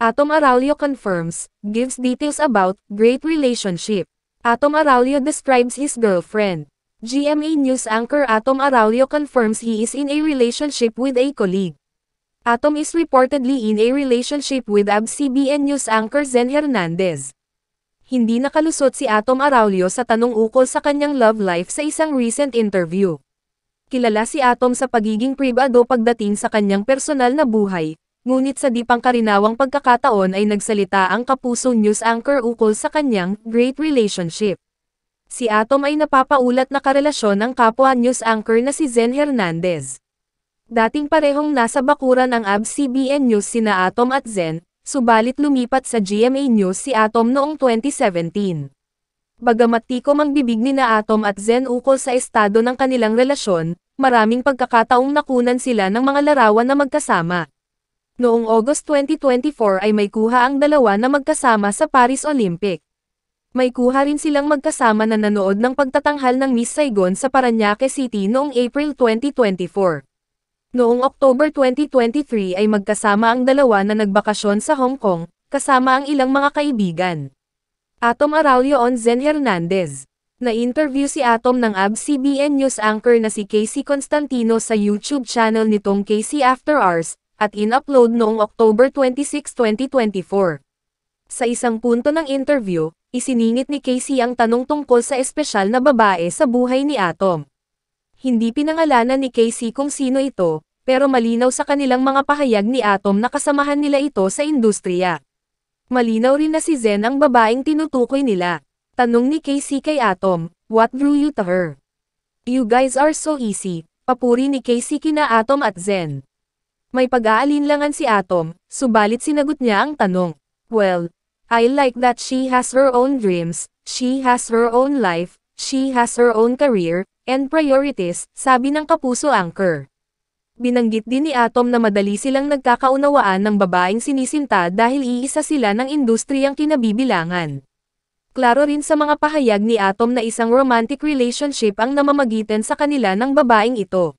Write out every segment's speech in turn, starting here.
Atom Araulio confirms, gives details about great relationship. Atom Araulio describes his girlfriend. GMA News anchor Atom Araulio confirms he is in a relationship with a colleague. Atom is reportedly in a relationship with ABS-CBN News anchor Zen Hernandez. Hindi nakalusot si Atom Araulio sa tanong ukol sa kanyang love life sa isang recent interview. Kilala si Atom sa pagiging pribado pagdating sa kanyang personal na buhay, ngunit sa di pangkarinawang pagkakataon ay nagsalita ang kapusong news anchor ukol sa kanyang great relationship. Si Atom ay napapaulat na karelasyon ng kapwa news anchor na si Zen Hernandez. Dating parehong nasa bakuran ang ABS-CBN News sina Atom at Zen, subalit lumipat sa GMA News si Atom noong 2017. Bagamat tikom ang bibig ni na Atom at Zen ukol sa estado ng kanilang relasyon, maraming pagkakataong nakunan sila ng mga larawan na magkasama. Noong August 2024 ay may kuha ang dalawa na magkasama sa Paris Olympic. May kuha rin silang magkasama na nanood ng pagtatanghal ng Miss Saigon sa Parañaque City noong April 2024. Noong October 2023 ay magkasama ang dalawa na nagbakasyon sa Hong Kong, kasama ang ilang mga kaibigan. Atom Araulio on Zen Hernandez. Na-interview si Atom ng ABS-CBN News anchor na si Casey Constantino sa YouTube channel nitong Casey After Hours, at in-upload noong October 26, 2024. Sa isang punto ng interview, isiningit ni Casey ang tanong tungkol sa espesyal na babae sa buhay ni Atom. Hindi pinangalanan ni Casey kung sino ito, pero malinaw sa kanilang mga pahayag ni Atom na kasamahan nila ito sa industriya. Malinaw rin na si Zen ang babaeng tinutukoy nila. Tanong ni Casey kay Atom, "What drew you to her?" "You guys are so easy," papuri ni Casey kina Atom at Zen. May pag-aalinlangan si Atom, subalit sinagot niya ang tanong. "Well, I like that she has her own dreams, she has her own life, she has her own career, and priorities," sabi ng kapuso anchor. Binanggit din ni Atom na madali silang nagkakaunawaan ng babaeng sinisinta dahil iisa sila ng industriyang kinabibilangan. Klaro rin sa mga pahayag ni Atom na isang romantic relationship ang namamagitan sa kanila ng babaeng ito.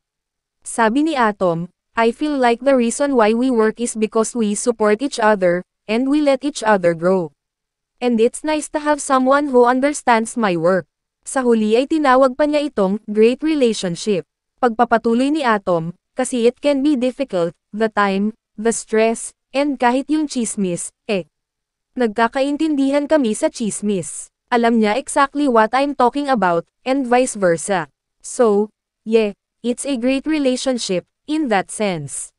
Sabi ni Atom, "I feel like the reason why we work is because we support each other, and we let each other grow. And it's nice to have someone who understands my work." Sa huli ay tinawag pa niya itong great relationship. Pagpapatuloy ni Atom, "Kasi it can be difficult, the time, the stress, and kahit yung chismis, nagkakaintindihan kami sa chismis. Alam niya exactly what I'm talking about, and vice versa. So, yeah, it's a great relationship, in that sense."